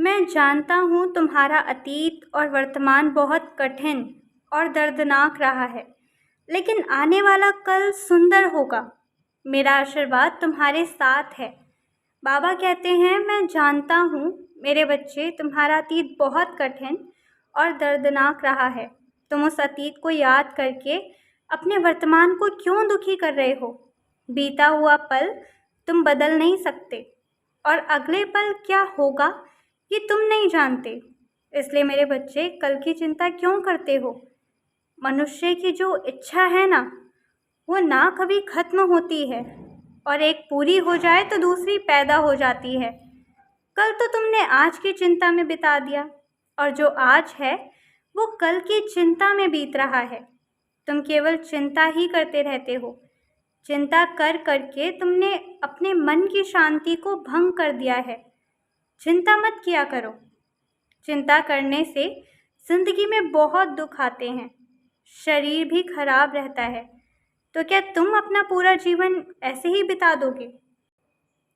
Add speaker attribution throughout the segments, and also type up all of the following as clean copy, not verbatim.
Speaker 1: मैं जानता हूँ तुम्हारा अतीत और वर्तमान बहुत कठिन और दर्दनाक रहा है, लेकिन आने वाला कल सुंदर होगा। मेरा आशीर्वाद तुम्हारे साथ है। बाबा कहते हैं, मैं जानता हूँ मेरे बच्चे, तुम्हारा अतीत बहुत कठिन और दर्दनाक रहा है। तुम उस अतीत को याद करके अपने वर्तमान को क्यों दुखी कर रहे हो? बीता हुआ पल तुम बदल नहीं सकते, और अगले पल क्या होगा ये तुम नहीं जानते। इसलिए मेरे बच्चे, कल की चिंता क्यों करते हो? मनुष्य की जो इच्छा है ना, वो ना कभी खत्म होती है, और एक पूरी हो जाए तो दूसरी पैदा हो जाती है। कल तो तुमने आज की चिंता में बिता दिया, और जो आज है वो कल की चिंता में बीत रहा है। तुम केवल चिंता ही करते रहते हो। चिंता कर करके तुमने अपने मन की शांति को भंग कर दिया है। चिंता मत किया करो। चिंता करने से जिंदगी में बहुत दुख आते हैं, शरीर भी खराब रहता है। तो क्या तुम अपना पूरा जीवन ऐसे ही बिता दोगे?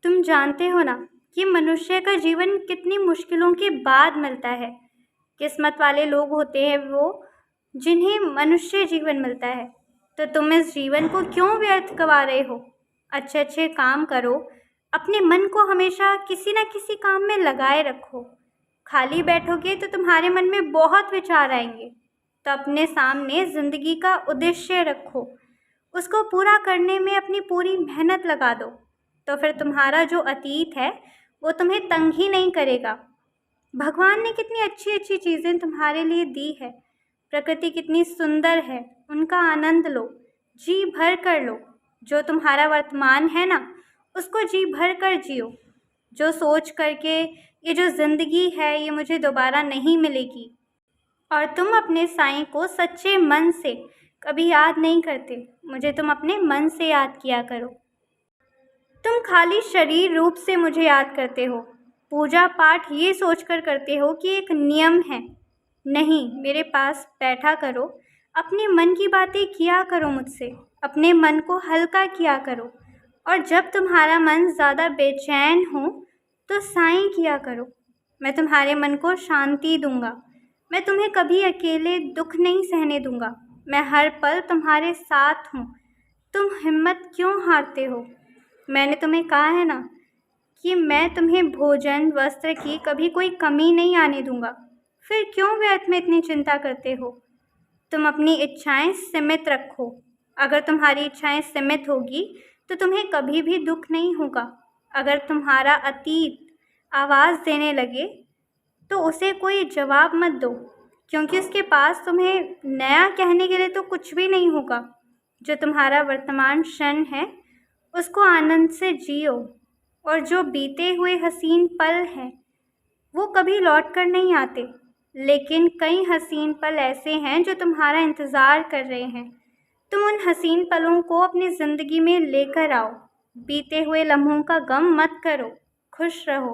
Speaker 1: तुम जानते हो ना कि मनुष्य का जीवन कितनी मुश्किलों के बाद मिलता है। किस्मत वाले लोग होते हैं वो, जिन्हें मनुष्य जीवन मिलता है। तो तुम इस जीवन को क्यों व्यर्थ गवा रहे हो? अच्छे अच्छे काम करो। अपने मन को हमेशा किसी न किसी काम में लगाए रखो। खाली बैठोगे तो तुम्हारे मन में बहुत विचार आएंगे। तो अपने सामने ज़िंदगी का उद्देश्य रखो, उसको पूरा करने में अपनी पूरी मेहनत लगा दो। तो फिर तुम्हारा जो अतीत है वो तुम्हें तंग ही नहीं करेगा। भगवान ने कितनी अच्छी अच्छी चीज़ें तुम्हारे लिए दी है। प्रकृति कितनी सुंदर है, उनका आनंद लो, जी भर कर लो। जो तुम्हारा वर्तमान है ना, उसको जी भर कर जियो। जो सोच करके ये जो ज़िंदगी है ये मुझे दोबारा नहीं मिलेगी, और तुम अपने साईं को सच्चे मन से कभी याद नहीं करते, मुझे तुम अपने मन से याद किया करो। तुम खाली शरीर रूप से मुझे याद करते हो। पूजा पाठ ये सोचकर करते हो कि एक नियम है। नहीं, मेरे पास बैठा करो, अपने मन की बातें किया करो मुझसे, अपने मन को हल्का किया करो। और जब तुम्हारा मन ज़्यादा बेचैन हो तो साईं किया करो। मैं तुम्हारे मन को शांति दूंगा। मैं तुम्हें कभी अकेले दुख नहीं सहने दूंगा। मैं हर पल तुम्हारे साथ हूँ। तुम हिम्मत क्यों हारते हो? मैंने तुम्हें कहा है ना कि मैं तुम्हें भोजन वस्त्र की कभी कोई कमी नहीं आने दूंगा। फिर क्यों व्यर्थ में इतनी चिंता करते हो? तुम अपनी इच्छाएं सीमित रखो। अगर तुम्हारी इच्छाएं सीमित होगी तो तुम्हें कभी भी दुख नहीं होगा। अगर तुम्हारा अतीत आवाज़ देने लगे तो उसे कोई जवाब मत दो, क्योंकि उसके पास तुम्हें नया कहने के लिए तो कुछ भी नहीं होगा। जो तुम्हारा वर्तमान क्षण है उसको आनंद से जियो, और जो बीते हुए हसीन पल हैं वो कभी लौट कर नहीं आते, लेकिन कई हसीन पल ऐसे हैं जो तुम्हारा इंतज़ार कर रहे हैं। तुम उन हसीन पलों को अपनी ज़िंदगी में लेकर आओ। बीते हुए लम्हों का गम मत करो, खुश रहो।